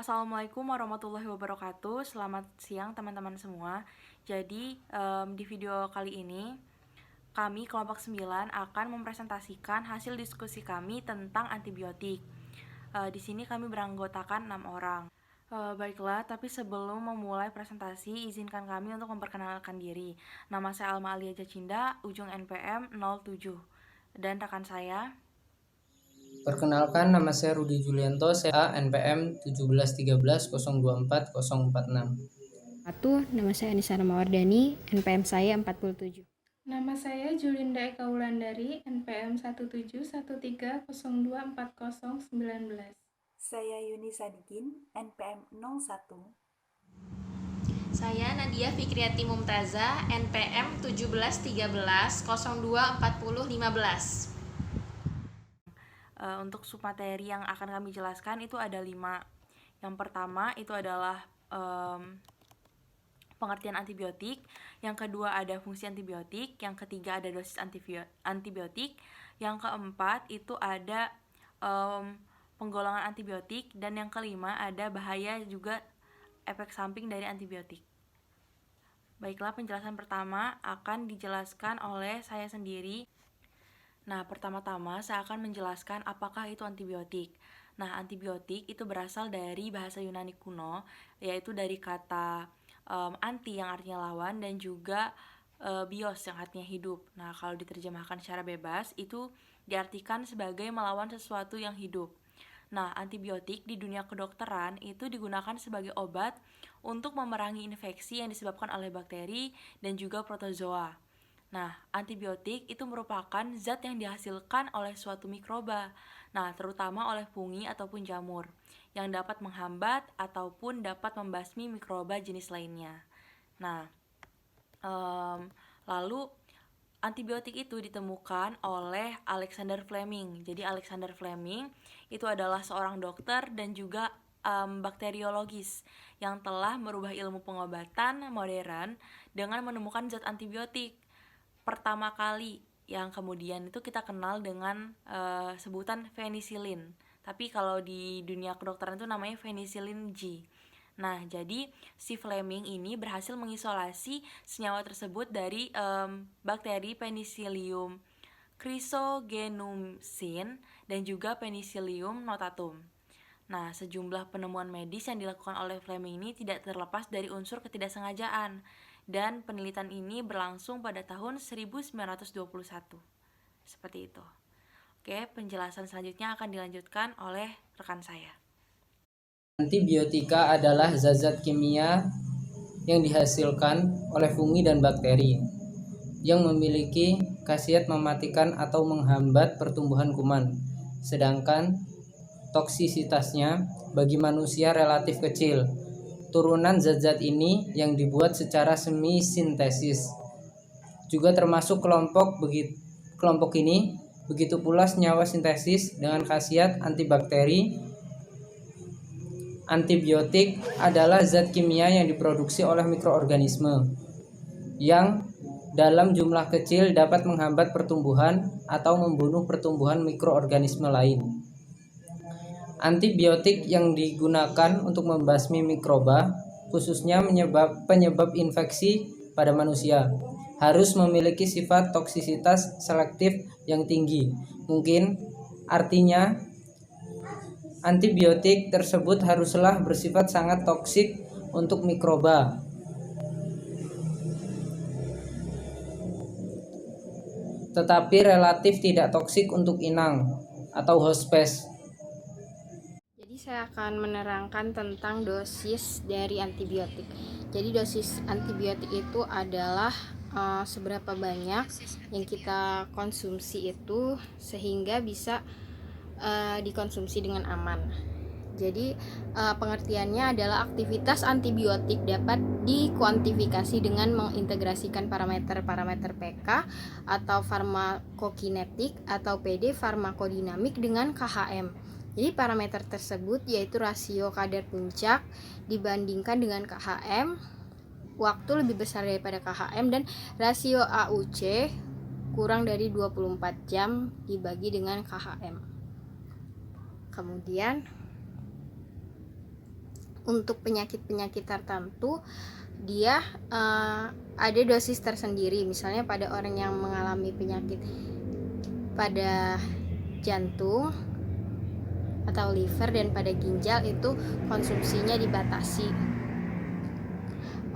Assalamualaikum warahmatullahi wabarakatuh. Selamat siang teman-teman semua. Jadi di video kali ini kami kelompok 9 akan mempresentasikan hasil diskusi kami tentang antibiotik. Di sini kami beranggotakan 6 orang. Baiklah, tapi sebelum memulai presentasi, izinkan kami untuk memperkenalkan diri. Nama saya Alma Alia Jacinda, ujung NPM 07. Dan rekan saya. Perkenalkan, nama saya Rudi Julianto, CA NPM 17130240046. Nama saya Anissa Ramawardani, NPM saya 47. Nama saya Julinda Eka Wulandari, NPM 17130240019. Saya Yuni Sadikin, NPM 01. Saya Nadia Fikriati Mumtaza, NPM 1713-024015. Untuk submateri yang akan kami jelaskan itu ada 5. Yang pertama itu adalah pengertian antibiotik, yang kedua ada fungsi antibiotik, yang ketiga ada dosis antibiotik, yang keempat itu ada penggolongan antibiotik, dan yang kelima ada bahaya juga efek samping dari antibiotik. Baiklah, penjelasan pertama akan dijelaskan oleh saya sendiri. Nah, pertama-tama saya akan menjelaskan apakah itu antibiotik. Nah, antibiotik itu berasal dari bahasa Yunani kuno, yaitu dari kata anti yang artinya lawan dan juga bios yang artinya hidup. Nah, kalau diterjemahkan secara bebas itu diartikan sebagai melawan sesuatu yang hidup. Nah, antibiotik di dunia kedokteran itu digunakan sebagai obat untuk memerangi infeksi yang disebabkan oleh bakteri dan juga protozoa. Nah, antibiotik itu merupakan zat yang dihasilkan oleh suatu mikroba, nah terutama oleh fungi ataupun jamur, yang dapat menghambat ataupun dapat membasmi mikroba jenis lainnya. Nah, lalu antibiotik itu ditemukan oleh Alexander Fleming. Jadi Alexander Fleming itu adalah seorang dokter dan juga bakteriologis yang telah merubah ilmu pengobatan modern dengan menemukan zat antibiotik pertama kali, yang kemudian itu kita kenal dengan sebutan penicillin. Tapi kalau di dunia kedokteran itu namanya penicillin G. Nah, jadi si Fleming ini berhasil mengisolasi senyawa tersebut dari bakteri Penicillium chrysogenumsin dan juga Penicillium notatum. Nah, sejumlah penemuan medis yang dilakukan oleh Fleming ini tidak terlepas dari unsur ketidaksengajaan, dan penelitian ini berlangsung pada tahun 1921. Seperti itu. Oke, penjelasan selanjutnya akan dilanjutkan oleh rekan saya. Antibiotika adalah zat-zat kimia yang dihasilkan oleh fungi dan bakteri yang memiliki khasiat mematikan atau menghambat pertumbuhan kuman. Sedangkan toksisitasnya bagi manusia relatif kecil. Turunan zat-zat ini yang dibuat secara semi sintesis juga termasuk kelompok ini. Begitu pula senyawa sintesis dengan khasiat antibakteri. Antibiotik adalah zat kimia yang diproduksi oleh mikroorganisme yang dalam jumlah kecil dapat menghambat pertumbuhan atau membunuh pertumbuhan mikroorganisme lain. Antibiotik yang digunakan untuk membasmi mikroba, khususnya penyebab infeksi pada manusia, harus memiliki sifat toksisitas selektif yang tinggi. Mungkin artinya antibiotik tersebut haruslah bersifat sangat toksik untuk mikroba. Tetapi relatif tidak toksik untuk inang atau hospes. Saya akan menerangkan tentang dosis dari antibiotik. Jadi dosis antibiotik itu adalah seberapa banyak yang kita konsumsi itu sehingga bisa dikonsumsi dengan aman. Jadi pengertiannya adalah aktivitas antibiotik dapat dikuantifikasi dengan mengintegrasikan parameter-parameter pK atau farmakokinetik atau PD farmakodinamik dengan KHM. Jadi parameter tersebut yaitu rasio kadar puncak dibandingkan dengan KHM, waktu lebih besar daripada KHM, dan rasio AUC kurang dari 24 jam dibagi dengan KHM. Kemudian untuk penyakit-penyakit tertentu dia ada dosis tersendiri. Misalnya pada orang yang mengalami penyakit pada jantung atau liver dan pada ginjal itu konsumsinya dibatasi.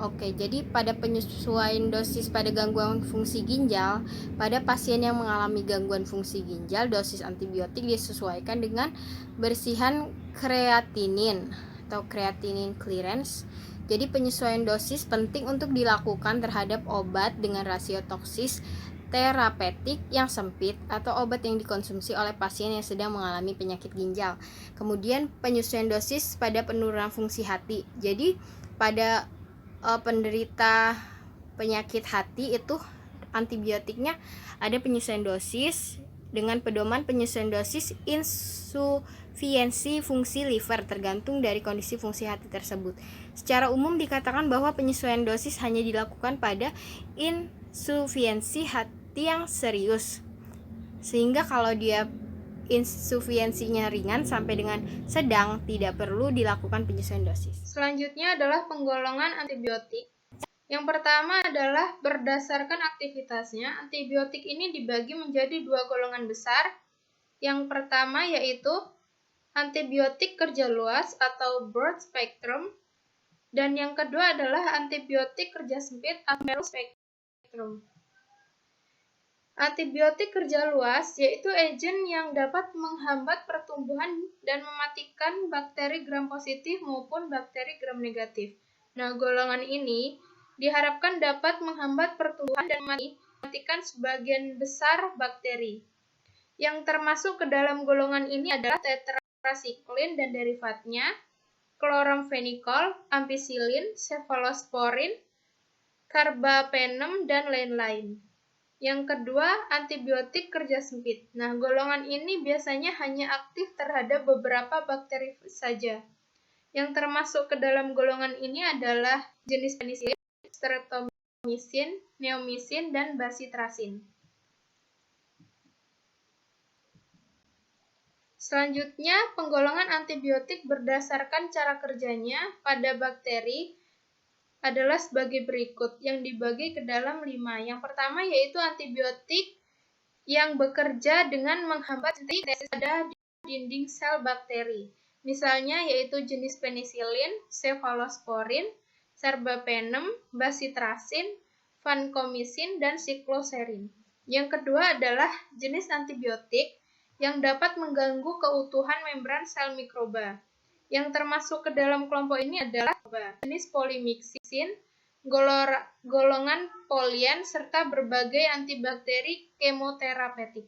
Oke, jadi pada penyesuaian dosis pada gangguan fungsi ginjal, pada pasien yang mengalami gangguan fungsi ginjal, dosis antibiotik disesuaikan dengan bersihan kreatinin atau creatinine clearance. Jadi penyesuaian dosis penting untuk dilakukan terhadap obat dengan rasio toksis terapeutik yang sempit atau obat yang dikonsumsi oleh pasien yang sedang mengalami penyakit ginjal. Kemudian penyesuaian dosis pada penurunan fungsi hati. Jadi pada penderita penyakit hati itu antibiotiknya ada penyesuaian dosis dengan pedoman penyesuaian dosis insufisiensi fungsi liver tergantung dari kondisi fungsi hati tersebut. Secara umum dikatakan bahwa penyesuaian dosis hanya dilakukan pada insufiensi hati yang serius. Sehingga kalau dia insufiensinya ringan sampai dengan sedang, tidak perlu dilakukan penyesuaian dosis. Selanjutnya adalah penggolongan antibiotik. Yang pertama adalah berdasarkan aktivitasnya. Antibiotik ini dibagi menjadi 2 golongan besar. Yang pertama yaitu antibiotik kerja luas atau broad spectrum, dan yang kedua adalah antibiotik kerja sempit atau narrow spectrum. Antibiotik kerja luas yaitu agen yang dapat menghambat pertumbuhan dan mematikan bakteri gram positif maupun bakteri gram negatif. Nah, golongan ini diharapkan dapat menghambat pertumbuhan dan mematikan sebagian besar bakteri. Yang termasuk ke dalam golongan ini adalah tetrasiklin dan derivatnya, chloramphenicol, ampicillin, cephalosporin, carbapenem, dan lain-lain. Yang kedua, antibiotik kerja sempit. Nah, golongan ini biasanya hanya aktif terhadap beberapa bakteri saja. Yang termasuk ke dalam golongan ini adalah jenis penisilin, streptomycin, neomycin, dan bacitracin. Selanjutnya, penggolongan antibiotik berdasarkan cara kerjanya pada bakteri adalah sebagai berikut, yang dibagi ke dalam 5. Yang pertama yaitu antibiotik yang bekerja dengan menghambat sintesis pada dinding sel bakteri. Misalnya yaitu jenis penisilin, cephalosporin, carbapenem, bacitracin, vancomycin, dan cycloserine. Yang kedua adalah jenis antibiotik yang dapat mengganggu keutuhan membran sel mikroba. Yang termasuk ke dalam kelompok ini adalah jenis polymyxin, golongan polien, serta berbagai antibakteri kemoterapeutik.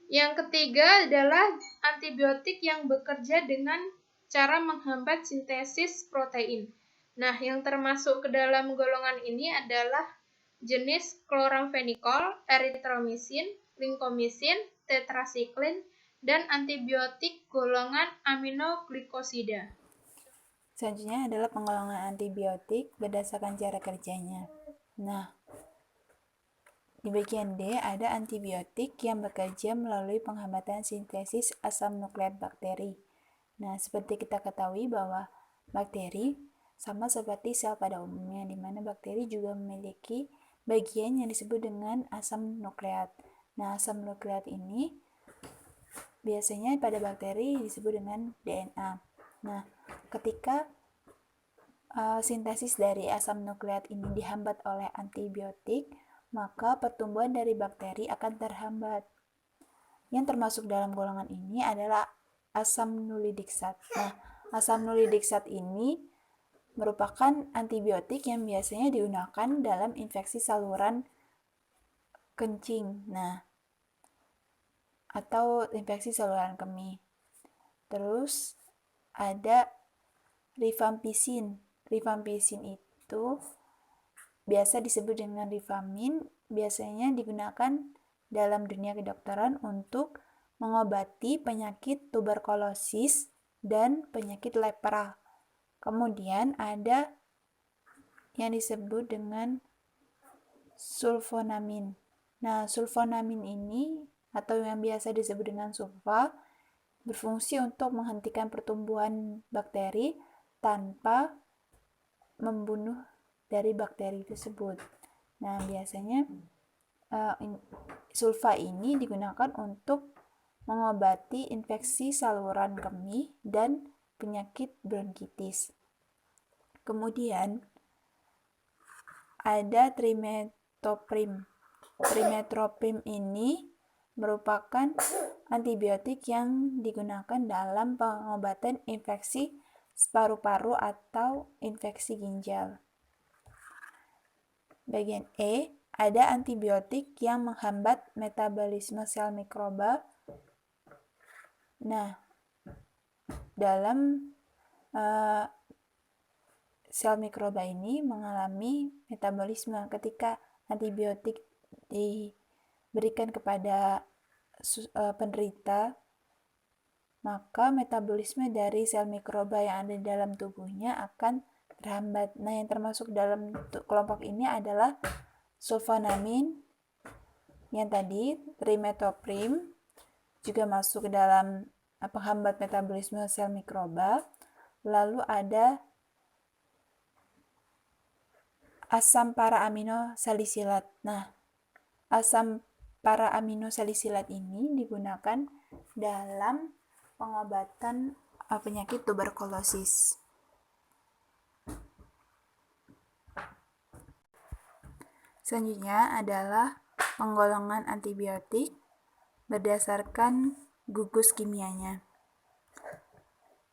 Yang ketiga adalah antibiotik yang bekerja dengan cara menghambat sintesis protein. Nah, yang termasuk ke dalam golongan ini adalah jenis chloramphenicol, erythromycin, lincomycin, tetrasiklin, dan antibiotik golongan aminoglikosida. Selanjutnya adalah penggolongan antibiotik berdasarkan cara kerjanya. Nah, di bagian D ada antibiotik yang bekerja melalui penghambatan sintesis asam nukleat bakteri. Nah, seperti kita ketahui bahwa bakteri sama seperti sel pada umumnya, di mana bakteri juga memiliki bagian yang disebut dengan asam nukleat. Nah, asam nukleat ini biasanya pada bakteri disebut dengan DNA. Nah, ketika sintesis dari asam nukleat ini dihambat oleh antibiotik, maka pertumbuhan dari bakteri akan terhambat. Yang termasuk dalam golongan ini adalah asam nulidiksat. Nah, asam nulidiksat ini merupakan antibiotik yang biasanya digunakan dalam infeksi saluran kencing. Nah, atau infeksi saluran kemih. Terus ada rifampicin. Rifampicin itu biasa disebut dengan rifamin, biasanya digunakan dalam dunia kedokteran untuk mengobati penyakit tuberkulosis dan penyakit lepra. Kemudian ada yang disebut dengan sulfonamin. Nah, sulfonamin ini atau yang biasa disebut dengan sulfa berfungsi untuk menghentikan pertumbuhan bakteri tanpa membunuh dari bakteri tersebut. Nah, biasanya sulfa ini digunakan untuk mengobati infeksi saluran kemih dan penyakit bronkitis. Kemudian ada trimetoprim. Trimetoprim ini merupakan antibiotik yang digunakan dalam pengobatan infeksi paru-paru atau infeksi ginjal. Bagian E, ada antibiotik yang menghambat metabolisme sel mikroba. Nah, dalam sel mikroba ini mengalami metabolisme. Ketika antibiotik diberikan kepada penderita, maka metabolisme dari sel mikroba yang ada di dalam tubuhnya akan terhambat. Nah, yang termasuk dalam kelompok ini adalah sulfanamin, yang tadi trimetoprim juga masuk ke dalam penghambat metabolisme sel mikroba. Lalu ada asam para-aminosalisilat. Nah, asam para-aminosalisilat ini digunakan dalam pengobatan penyakit tuberkulosis. Selanjutnya adalah penggolongan antibiotik berdasarkan gugus kimianya.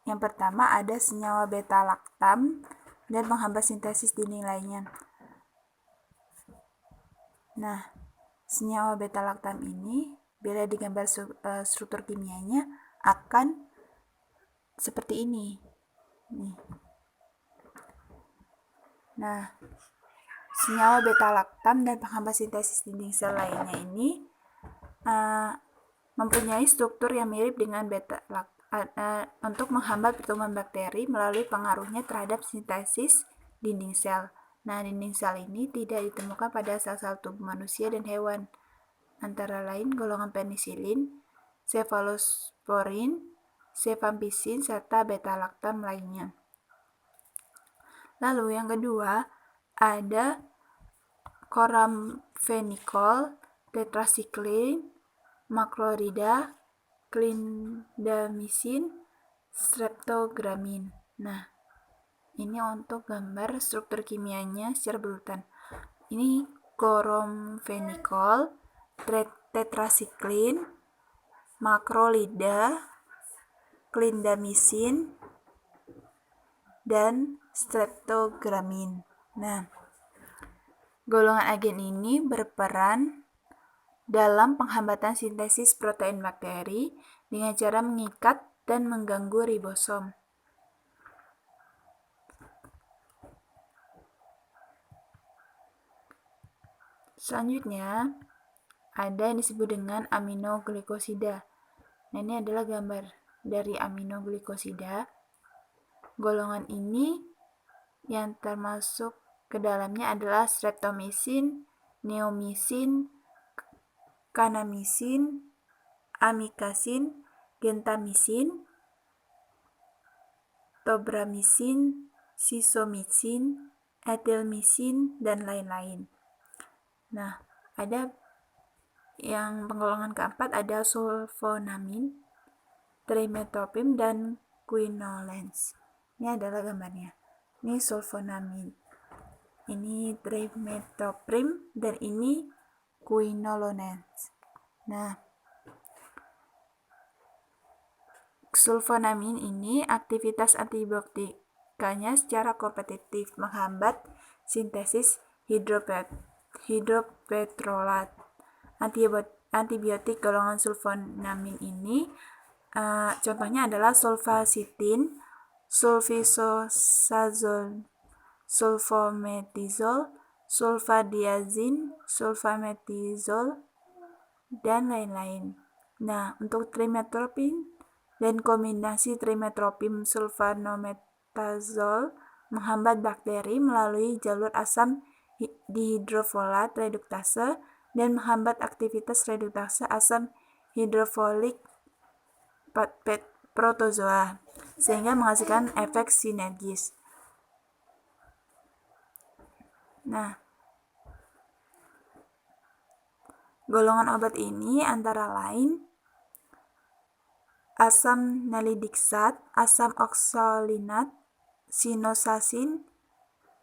Yang pertama ada senyawa beta-laktam dan penghambat sintesis dinding lainnya. Nah, senyawa beta-laktam ini bila digambar struktur kimianya akan seperti ini. Nah, senyawa beta-laktam dan penghambat sintesis dinding sel lainnya ini mempunyai struktur yang mirip dengan untuk menghambat pertumbuhan bakteri melalui pengaruhnya terhadap sintesis dinding sel. Nah, dinding sel ini tidak ditemukan pada sel-sel tubuh manusia dan hewan, antara lain golongan penisilin, cefalosporin, cefampisin, serta beta-laktam lainnya. Lalu yang kedua ada chloramphenicol, tetracycline, macrolida, clindamycin, streptogramin. Nah, ini untuk gambar struktur kimianya secara berurutan. Ini chloramphenicol, tetracycline, macrolida, clindamycin, dan streptogramin. Nah, golongan agen ini berperan dalam penghambatan sintesis protein bakteri dengan cara mengikat dan mengganggu ribosom. Selanjutnya, ada yang disebut dengan aminoglikosida. Nah, ini adalah gambar dari aminoglikosida. Golongan ini yang termasuk ke dalamnya adalah streptomycin, neomycin, kanamycin, amikacin, gentamicin, tobramycin, sisomycin, etilmycin, dan lain-lain. Nah, ada yang penggolongan keempat ada sulfonamin, trimetoprim, dan quinolens. Ini adalah gambarnya. Ini sulfonamin, ini trimetoprim, dan ini quinolones. Nah, sulfonamin ini aktivitas antibiotikanya secara kompetitif menghambat sintesis hidropetrolat. Antibiotik golongan sulfonamin ini contohnya adalah sulfacitin, sulfisazole, sulfametizol, sulfadiazin, sulfametizol, dan lain-lain. Nah, untuk trimetoprim dan kombinasi trimetoprim sulfanometazol menghambat bakteri melalui jalur asam dihidrofolat reduktase dan menghambat aktivitas reduktase asam hidrofolik protozoa. sehingga menghasilkan efek sinergis. Nah, golongan obat ini antara lain asam nalidiksat, asam oksalinat, sinosasin,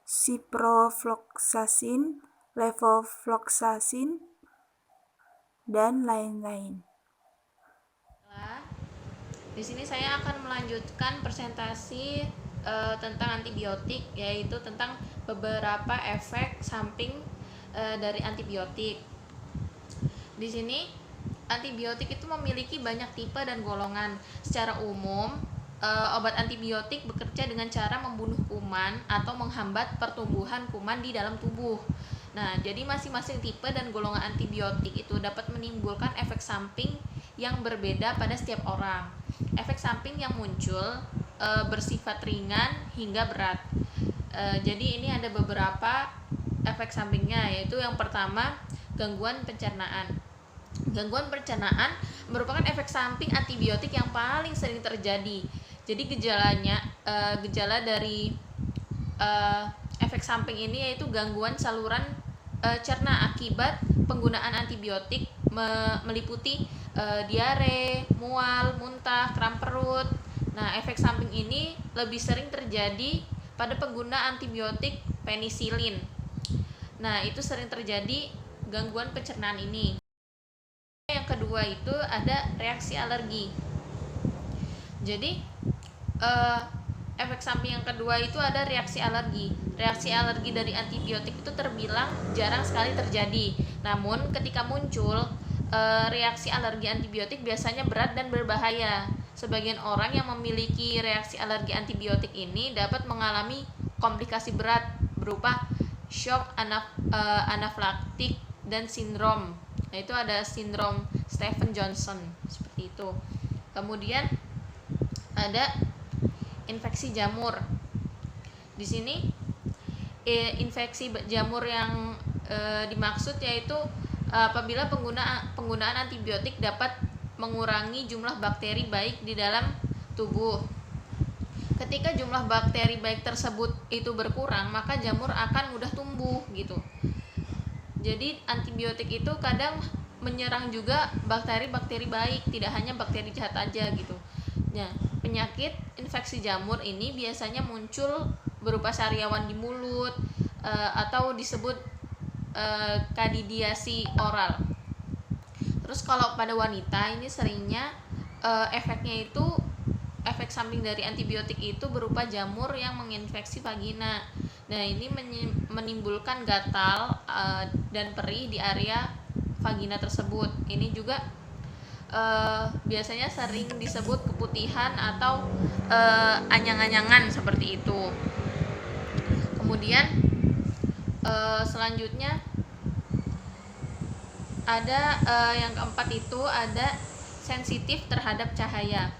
ciprofloxacin, levofloxacin, dan lain-lain. Di sini saya akan melanjutkan presentasi tentang antibiotik, yaitu tentang beberapa efek samping dari antibiotik. Di sini antibiotik itu memiliki banyak tipe dan golongan. Secara umum, obat antibiotik bekerja dengan cara membunuh kuman atau menghambat pertumbuhan kuman di dalam tubuh. Nah, jadi masing-masing tipe dan golongan antibiotik itu dapat menimbulkan efek samping yang berbeda pada setiap orang. Efek samping yang muncul bersifat ringan hingga berat. Jadi ini ada beberapa efek sampingnya, yaitu yang pertama, gangguan pencernaan. Gangguan pencernaan merupakan efek samping antibiotik yang paling sering terjadi. Jadi gejala dari efek samping ini yaitu gangguan saluran cerna akibat penggunaan antibiotik, meliputi diare, mual, muntah, kram perut. Nah, efek samping ini lebih sering terjadi pada pengguna antibiotik penisilin. Nah, itu sering terjadi gangguan pencernaan ini. Yang kedua itu ada reaksi alergi. Jadi efek samping yang kedua itu ada reaksi alergi. Reaksi alergi dari antibiotik itu terbilang jarang sekali terjadi. Namun ketika muncul reaksi alergi antibiotik biasanya berat dan berbahaya. Sebagian orang yang memiliki reaksi alergi antibiotik ini dapat mengalami komplikasi berat berupa shock anafilaktik dan sindrom. Nah, itu ada sindrom Stevens-Johnson seperti itu. Kemudian ada infeksi jamur. Di sini infeksi jamur yang dimaksud yaitu apabila penggunaan antibiotik dapat mengurangi jumlah bakteri baik di dalam tubuh. Ketika jumlah bakteri baik tersebut itu berkurang, maka jamur akan mudah tumbuh gitu. Jadi antibiotik itu kadang menyerang juga bakteri-bakteri baik, tidak hanya bakteri jahat aja gitu. Nah, penyakit infeksi jamur ini biasanya muncul berupa sariawan di mulut atau disebut kandidiasi oral. Terus kalau pada wanita ini seringnya efeknya itu efek samping dari antibiotik itu berupa jamur yang menginfeksi vagina. Nah, ini menimbulkan gatal dan perih di area vagina tersebut. Ini juga biasanya sering disebut keputihan atau anyang-anyangan seperti itu. Kemudian selanjutnya ada yang keempat itu ada sensitif terhadap cahaya.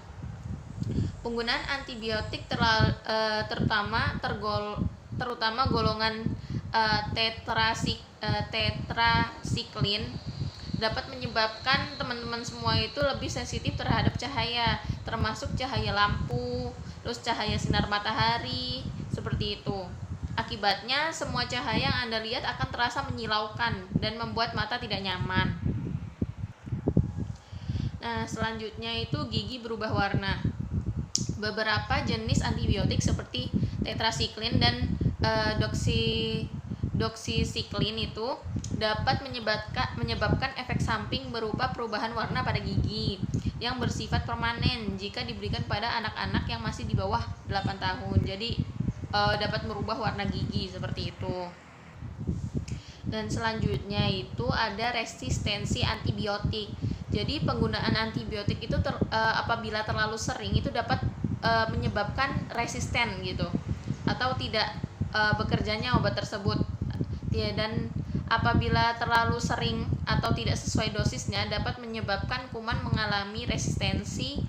Penggunaan antibiotik terutama golongan tetrasiklin dapat menyebabkan teman-teman semua itu lebih sensitif terhadap cahaya, termasuk cahaya lampu, terus cahaya sinar matahari, seperti itu. Akibatnya semua cahaya yang Anda lihat akan terasa menyilaukan dan membuat mata tidak nyaman. Nah, selanjutnya itu gigi berubah warna. Beberapa jenis antibiotik seperti tetrasiklin dan doxycycline itu dapat menyebabkan efek samping berupa perubahan warna pada gigi yang bersifat permanen jika diberikan pada anak-anak yang masih di bawah 8 tahun. Jadi dapat merubah warna gigi seperti itu. Dan selanjutnya itu ada resistensi antibiotik. Jadi penggunaan antibiotik itu apabila terlalu sering itu dapat menyebabkan resisten gitu atau tidak bekerjanya obat tersebut. Dan apabila terlalu sering atau tidak sesuai dosisnya dapat menyebabkan kuman mengalami resistensi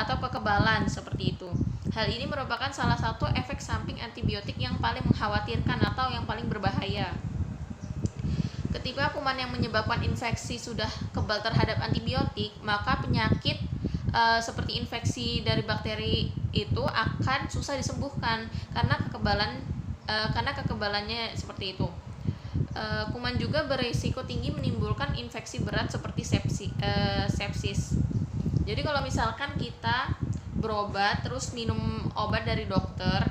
atau kekebalan seperti itu. Hal ini merupakan salah satu efek samping antibiotik yang paling mengkhawatirkan atau yang paling berbahaya. Ketika kuman yang menyebabkan infeksi sudah kebal terhadap antibiotik, maka penyakit seperti infeksi dari bakteri itu akan susah disembuhkan karena kekebalannya seperti itu. Kuman juga berisiko tinggi menimbulkan infeksi berat seperti sepsis. Jadi kalau misalkan kita berobat terus minum obat dari dokter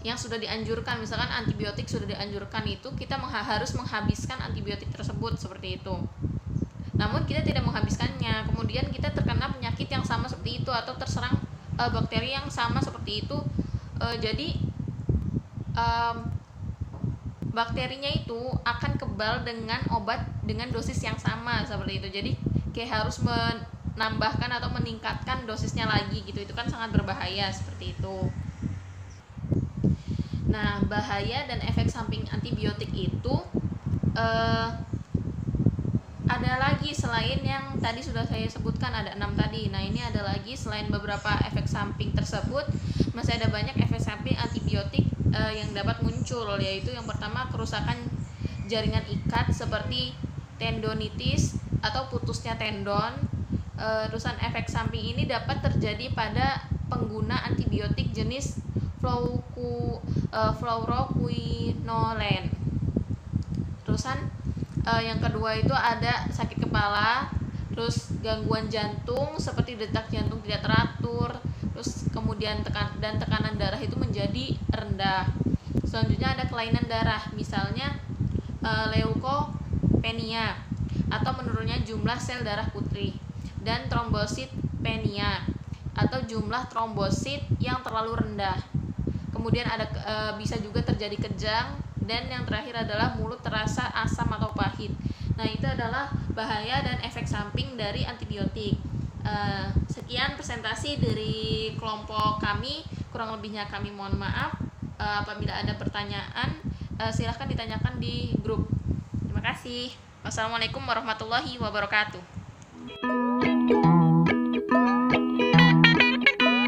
yang sudah dianjurkan, misalkan antibiotik sudah dianjurkan, itu kita harus menghabiskan antibiotik tersebut seperti itu. Namun kita tidak menghabiskannya, kemudian kita terkena penyakit yang sama seperti itu atau terserang bakteri yang sama seperti itu. Jadi bakterinya itu akan kebal dengan obat dengan dosis yang sama seperti itu. Jadi kayak harus menambahkan atau meningkatkan dosisnya lagi gitu. Itu kan sangat berbahaya seperti itu. Nah, bahaya dan efek samping antibiotik itu ada lagi selain yang tadi sudah saya sebutkan, ada 6 tadi. Nah, ini ada lagi selain beberapa efek samping tersebut, masih ada banyak efek samping antibiotik yang dapat muncul, yaitu yang pertama kerusakan jaringan ikat seperti tendonitis atau putusnya tendon. Terusan efek samping ini dapat terjadi pada pengguna antibiotik jenis fluoroquinolen. Terusan yang kedua itu ada sakit kepala, terus gangguan jantung seperti detak jantung tidak teratur, terus kemudian tekanan darah itu menjadi rendah. Selanjutnya ada kelainan darah, misalnya leukopenia atau menurunnya jumlah sel darah putih, dan trombositopenia atau jumlah trombosit yang terlalu rendah. Kemudian ada bisa juga terjadi kejang, dan yang terakhir adalah mulut terasa asam atau pahit. Nah, itu adalah bahaya dan efek samping dari antibiotik. Sekian presentasi dari kelompok kami, kurang lebihnya kami mohon maaf. Apabila ada pertanyaan, silahkan ditanyakan di grup. Terima kasih. Wassalamualaikum warahmatullahi wabarakatuh.